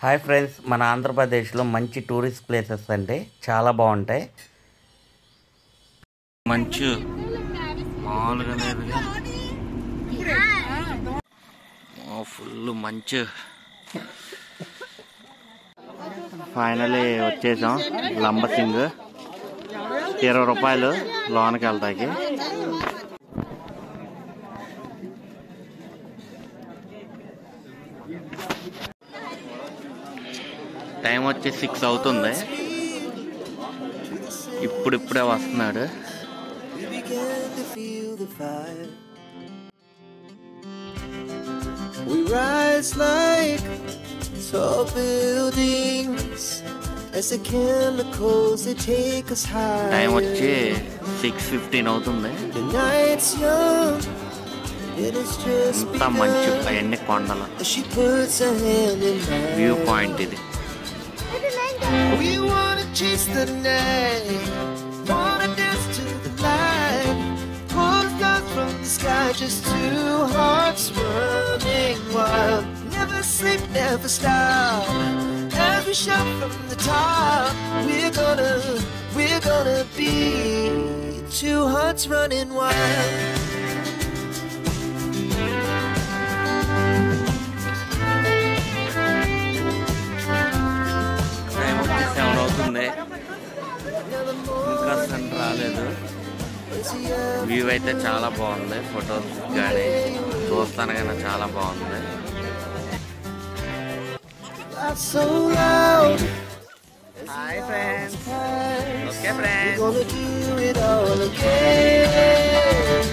Hi friends, మన ఆంధ్రప్రదేశ్లో మంచి టూరిస్ట్ ప్లేసెస్ అంటే చాలా బాగుంటాయి. మంచు మామూలుగా లేదుగా, ఫుల్ మంచు. ఫైనలీ వచ్చేసాం లంబసింగ్. 20 రూపాయలు లోనికి వెళ్తాకి. టైం వచ్చి 6 అవుతుంది. ఇప్పుడిప్పుడే వస్తున్నాడు. We rise like tall buildings as the chemicals they take us high. Time వచ్చి 6:15 అవుతుంది. The night's young, it is just ఇంత మంచు, అవన్నీ కొండలు. she puts her hand in mine. View point ఇది. We wanna chase the night, wanna dance to the light, pull the stars from the sky, just two hearts running wild. Never sleep, never stop, as we shout from the top. We're gonna be two hearts running wild. Time వచ్చి 7 అవుతుంది. ఇంకా sun రాలేదు. View అయితే చాలా బాగుంది. Photos కానీ చూస్తానగానే చాలా బాగుంది. So loud. Hi friends. Okay friends, We're gonna do it all again.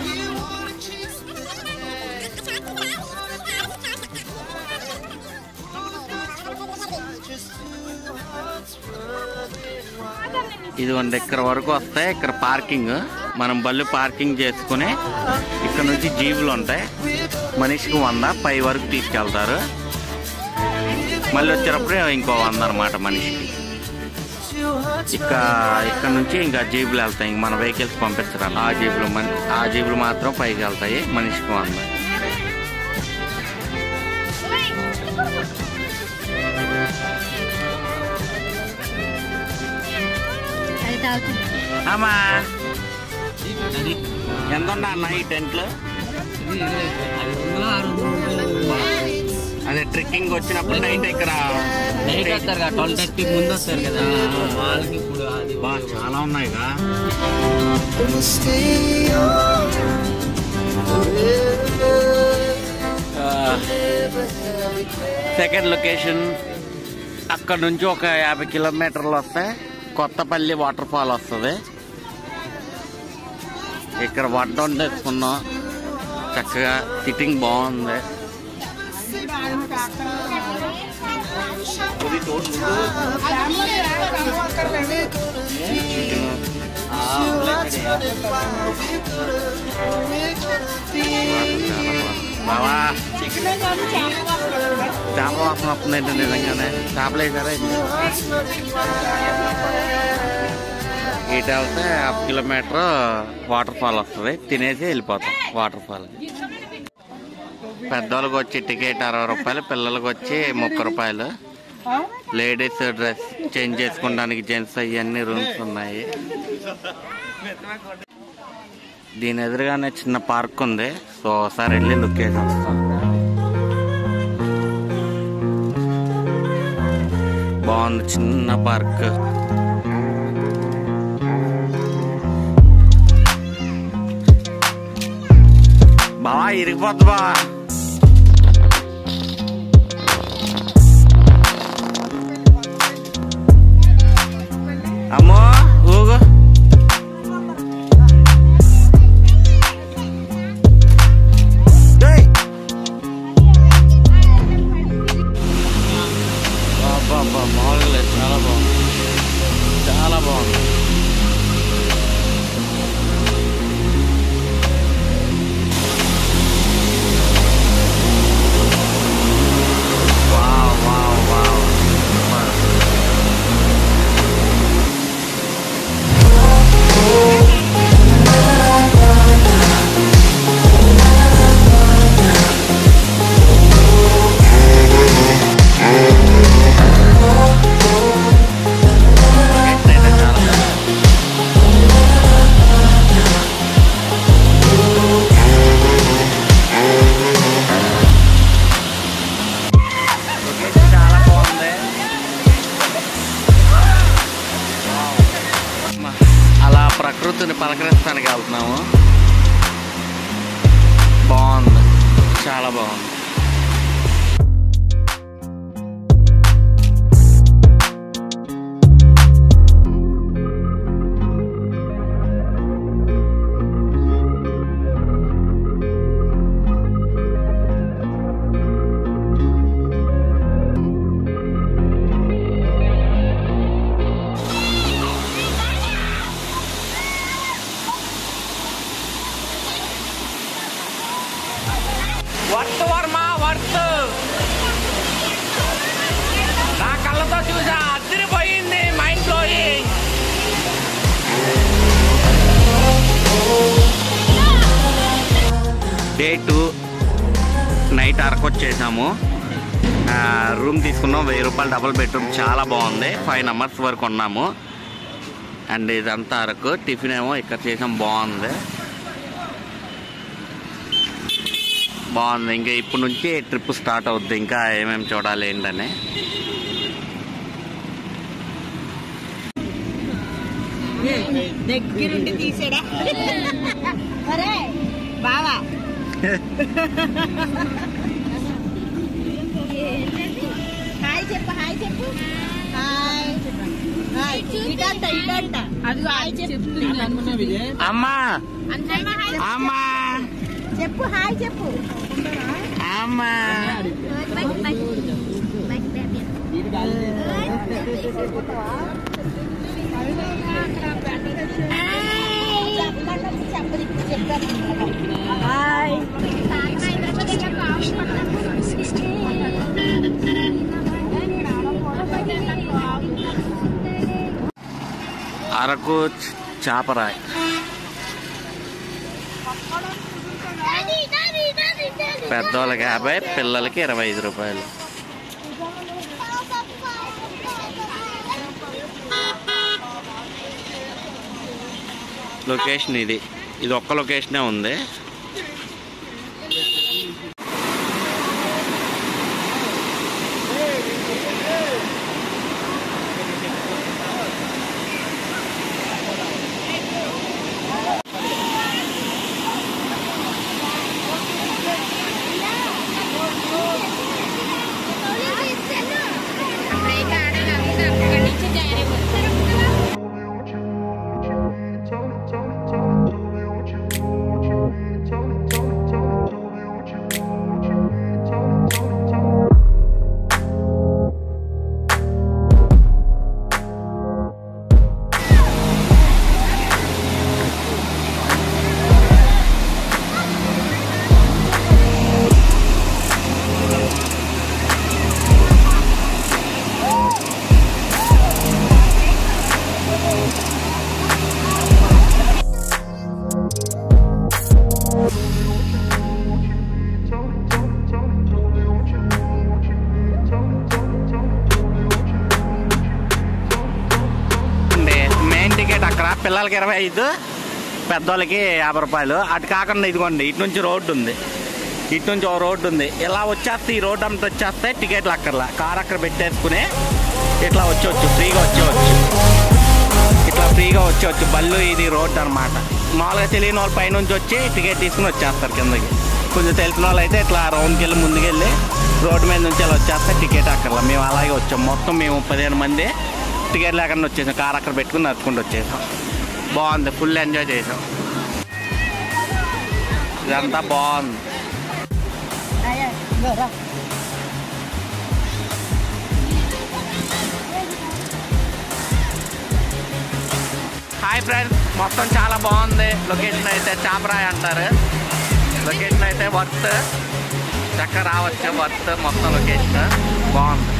We wanna chase the night, just two hearts running wild. ఇది ఇక్కడ వరకు వస్తే ఇక్కడ పార్కింగ్. మనం బళ్ళు పార్కింగ్ చేసుకుని ఇక్కడ నుంచి జీబులు ఉంటాయి. మనిషికి 100, పై వరకు తీసుకెళ్తారు. మళ్ళీ వచ్చేటప్పుడు ఇంకో 100 అన్నమాట మనిషికి. ఇక్కడ నుంచి ఇంకా జీబులు వెళ్తాయి. ఇంక మన వెహికల్స్ పంపించరాలి. ఆ జీబులు మాత్రం పైకి వెళ్తాయి. మనిషికి 100. అమ్మా ఎంత ఉన్నా అన్న ఈ టెంట్లు? అదే ట్రెక్కింగ్ వచ్చినప్పుడు నైట్ ఇక్కడ నైట్ వస్తారు కదా, 12:30 ముందు వస్తారు కదా వాళ్ళకి. ఇప్పుడు అది చాలా ఉన్నాయిగా. We'll stay on forever. Never have regret. Second location అక్కడ నుంచి ఒక 50 కిలోమీటర్లు వస్తే కొత్తపల్లి వాటర్ ఫాల్ వస్తుంది. ఇక్కడ వడ్డం తెచ్చుకున్నాం. చక్కగా సిట్టింగ్ బాగుంది. బావా చేపల వాసన వస్తుందంటే నిజంగానే. చేపలు వేసారా? ఇటు వెళ్తే 1/2 కిలోమీటర్ వాటర్ ఫాల్ వస్తుంది. తినేసి వెళ్ళిపోతాం వాటర్ ఫాల్. పెద్దవాళ్ళకి వచ్చి టికెట్ 60 రూపాయలు, పిల్లలకి వచ్చి 30 రూపాయలు. లేడీస్ డ్రెస్ చేంజ్ చేసుకోవడానికి జెంట్స్ అవన్నీ రూమ్స్ ఉన్నాయి. దీని ఎదురుగానే చిన్న పార్క్ ఉంది. సో ఒకసారి వెళ్ళి లుక్ వేసి వస్తాం. బాగుంది చిన్న పార్క్. బావా ఇరిగిపోద్ది బావా. అమ్మో ఊగు. మామూలుగా లేదు, చాలా బాగుంది. చాలా బాగుంది. పలకరిస్తానికి వెళ్తున్నాము. బాగుంది, చాలా బాగుంది. వర్త్ వర్మ వర్త్, నా కళ్ళతో చూసా, అదిరిపోయింది, mind blowing. Day 2 night Araku వచ్చేసాము. రూమ్ తీసుకున్నాం, 1000 రూపాయలు డబుల్ బెడ్రూమ్, చాలా బాగుంది. 5 numbers వరకు ఉన్నాము. అండ్ ఇదంతా అరకు. టిఫిన్ ఏమో ఇక్కడ చేసాం, బాగుంది. ఇంకా ఇప్పుడు నుంచి ట్రిప్ స్టార్ట్ అవుద్ది. ఇంకా ఏమేమి చూడాలి ఏంటని. దగ్గరుండి తీసాడా బావా. హాయ్ చెప్పు, హాయ్ చెప్పు, హాయ్. ఇటంట ఇటంట, అది హాయ్ చెప్తుంది. అమ్మా అమ్మా చెప్పు, హాయ్ చెప్పు అమ్మా. అరకు చాపరాయ్ పెద్దోళ్ళకి 50, పిల్లలకి 25 రూపాయలు. లొకేషన్ ఇది ఒక్క లొకేషనే ఉంది. పిల్లలకి 25, పెద్దోళ్ళకి 50 రూపాయలు. అటు కాకుండా ఇదిగోండి, ఇటు నుంచి రోడ్డు ఉంది, ఇటు నుంచి ఓ రోడ్డు ఉంది. ఇలా వచ్చేస్తే ఈ రోడ్డు అంతా వచ్చేస్తే టికెట్లు అక్కర్లా, కార్ అక్కడ పెట్టేసుకుని ఇట్లా వచ్చేవచ్చు, ఫ్రీగా వచ్చేవచ్చు. ఇట్లా ఫ్రీగా వచ్చేవచ్చు. బళ్ళు ఇది రోడ్డు అనమాట. మామూలుగా తెలియని వాళ్ళు పైనుంచి వచ్చి టికెట్ తీసుకుని వచ్చేస్తారు కిందకి. కొంచెం తెలిసిన వాళ్ళు అయితే ఇట్లా రౌండ్కి వెళ్ళి ముందుకెళ్ళి రోడ్డు మీద నుంచి ఇలా వచ్చేస్తే టికెట్ అక్కర్లా. మేము అలాగే వచ్చాం. మొత్తం మేము 15 మంది టికెట్ లేకుండా వచ్చేసాం. కార్ అక్కడ పెట్టుకుని నడుచుకుంటూ వచ్చేసాం. బాగుంది, ఫుల్ ఎంజాయ్ చేసాం. ఇదంతా బాగుంది. హాయ్ ఫ్రెండ్స్, మొత్తం చాలా బాగుంది. లొకేషన్ అయితే చాపరాయ్ అంటారు. లొకేషన్ అయితే వర్త్, చక్కగా రావచ్చు. వర్త్ మొత్తం లొకేషన్ బాగుంది.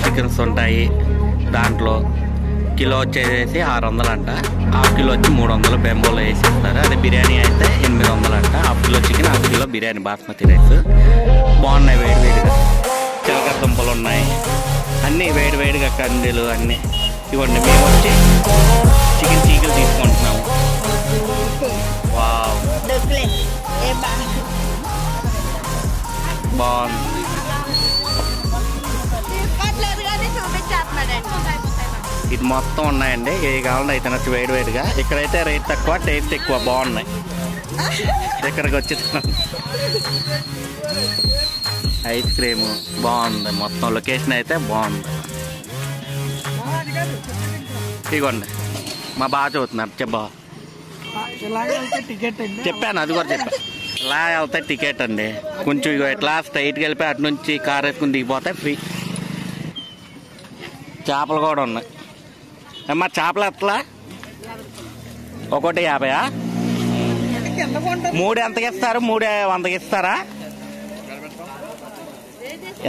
చికెన్స్ ఉంటాయి. దాంట్లో కిలో వచ్చేసి 600 అంట, హాఫ్ కిలో వచ్చి 300 బెంబోలో వేసి ఇస్తారు. అదే బిర్యానీ అయితే 800 అంట. Half kilo chicken, half kilo biryani basmati rice. బాగున్నాయి, వేడివేడిగా. చిలకడ దుంపలు ఉన్నాయి, అన్నీ వేడివేడిగా, కందెలు అన్నీ. ఇవ్వండి, మేము వచ్చి చికెన్ చీకులు తీసుకుంటున్నాము. వావ్, బాగుంది. ఇది మొత్తం ఉన్నాయండి. ఏ కావాలంటే అయితే నచ్చి వేడిగా. ఇక్కడైతే రేట్ తక్కువ, టేస్ట్ ఎక్కువ, బాగున్నాయి. ఇక్కడికి వచ్చి ఐస్ క్రీమ్ బాగుంది. మొత్తం లొకేషన్ అయితే బాగుంది. ఇదిగోండి మా బాగా చదువుతున్నారు. చెప్పాను, అది కూడా చెప్పాను. ఇలా వెళ్తే టికెట్ అండి. కొంచెం ఇగో ఇట్లా స్ట్రైట్కి వెళ్ళిపోయి అటు నుంచి కార్ వేసుకుని దిగిపోతే ఫ్రీ. చేపలు కూడా ఉన్నాయి. అమ్మా చేపలు ఎట్లా? ఒకటి 50. 3 ఎంతకి ఇస్తారు? 3 100కి ఇస్తారా?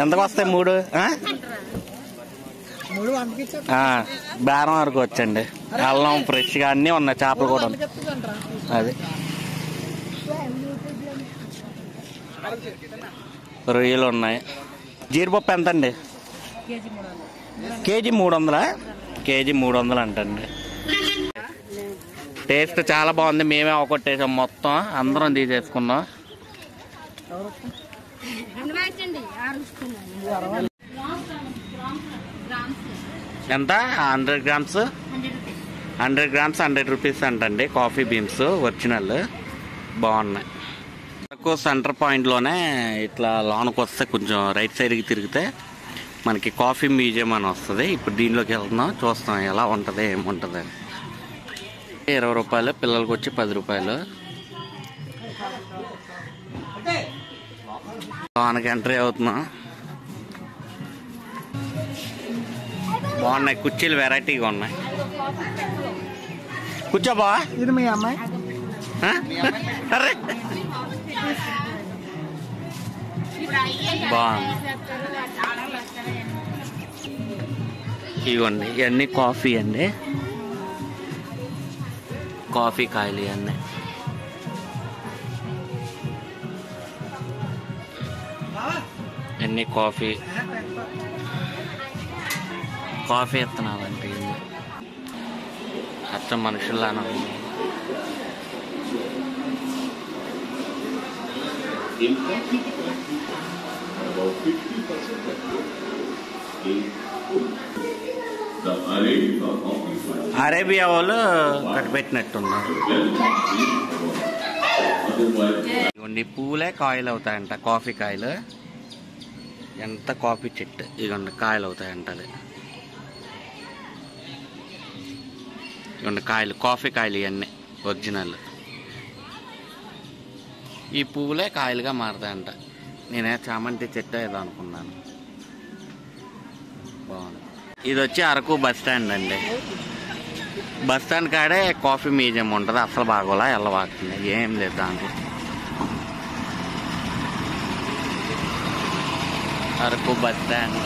ఎంతకు వస్తాయి 3? బేరం వరకు వచ్చండి. అల్లం ఫ్రెష్గా అన్నీ ఉన్నాయి. చేపలు కూడా ఉన్నాయి. అది రొయ్యలు ఉన్నాయి. జీడిపప్పు ఎంత అండి? కేజీ 300. కేజీ 300 అంటండి. టేస్ట్ చాలా బాగుంది. మేమే ఒకటేసాం, మొత్తం అందరం తీసేసుకున్నాం. ఎంత? 100 గ్రామ్స్ 100 రూపీస్ అంటండి. కాఫీ బీన్స్ ఒరిజినల్ బాగున్నాయి. సెంటర్ పాయింట్లోనే ఇట్లా లోనికి వస్తే కొంచెం రైట్ సైడ్కి తిరిగితే మనకి కాఫీ మ్యూజియం అని వస్తుంది. ఇప్పుడు దీనిలోకి వెళ్తున్నాం, చూస్తాం ఎలా ఉంటుంది ఏముంటుంది. 20 రూపాయలు, పిల్లలకి వచ్చి 10 రూపాయలు. లోనికి ఎంట్రీ అవుతున్నాం. బాగున్నాయి కుర్చీలు, వెరైటీగా ఉన్నాయి. కూర్చోబా. ఇది మీ అమ్మాయి? అరే బాగుంది. ఇవ్వండి ఇవన్నీ కాఫీ అండి. కాఫీ కాయలు ఇవన్నీ. అన్నీ కాఫీ ఇస్తున్నామంటే అచ్చం మనుషుల్లానా. అరేబియా వాళ్ళు కట్టిపెట్టినట్టున్నారు. ఇవ్వండి పూలే కాయలు అవుతాయంట. కాఫీ కాయలు. ఎంత కాఫీ చెట్టు. ఇవ్వండి కాయలు అవుతాయంట. అది ఇవ్వండి కాయలు, కాఫీ కాయలు ఇవన్నీ ఒరిజినల్. ఈ పువ్వులే కాయలుగా మారుతాయంట. నేనే చామంతి చెట్టు ఏదో అనుకున్నాను. బాగుంది. ఇది వచ్చి అరకు బస్ స్టాండ్ అండి. బస్ స్టాండ్ కాడే కాఫీ మ్యూజియం ఉంటుంది. అసలు బాగోలా, వెళ్ళవాకుంది, ఏం లేదు దాంట్లో. Araku bus stand.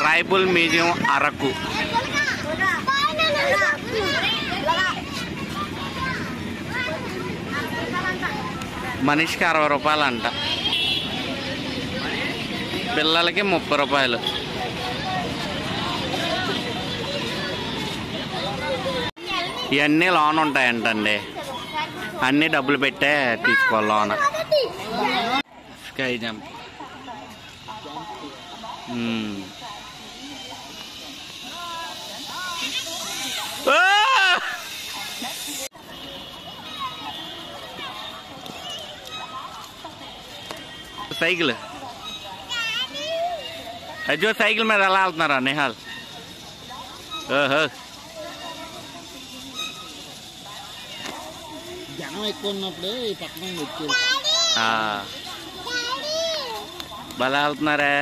Tribal museum Araku. మనిషికి 60 రూపాయలు అంట. పిల్లలకి 30 రూపాయలు. ఇవన్నీ లోన్ ఉంటాయంటండి. అన్నీ డబ్బులు పెట్టే తీసుకోవాలి లోన. Sky jump. సైకిల్. అజ్జో సైకిల్ మీద ఎలా వెళ్తున్నారా నిహాల్? ఓహో జనం ఎక్కువ ఉన్నప్పుడు ఈ పక్కన వచ్చి బలా వెళ్తున్నారా?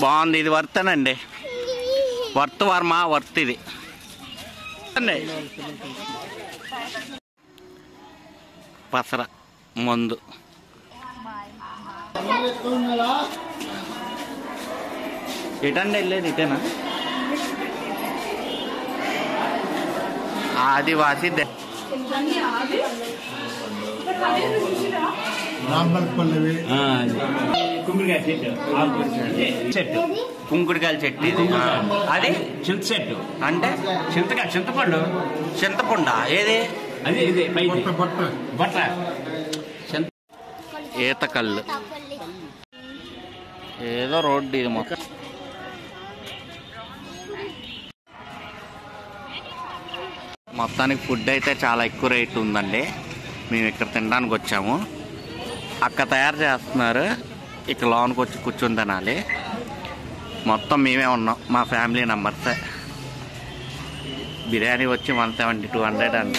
బాగుంది. ఇది వర్తనండి. Worth Varma worth. ఇది పసర మందు. ఇటండి వెళ్ళేది ఇటేనా? ఆదివాసీ కుంకుడుకాయల చెట్టు. ఇది అది చింత చెట్టు అంటే చింతపండు. చింతపండు ఏది? ఈత కళ్ళు ఏదో రోడ్డు ఇది మొత్తం. మొత్తానికి ఫుడ్ అయితే చాలా ఎక్కువ రేట్ ఉందండి. మేము ఇక్కడ తినడానికి వచ్చాము. అక్క తయారు చేస్తున్నారు, ఇక్కడ లోనికి వచ్చి కూర్చొని తినాలి. మొత్తం మేమే ఉన్నాం, మా ఫ్యామిలీ మెంబర్సే. బిర్యానీ వచ్చి 170-200 అంట.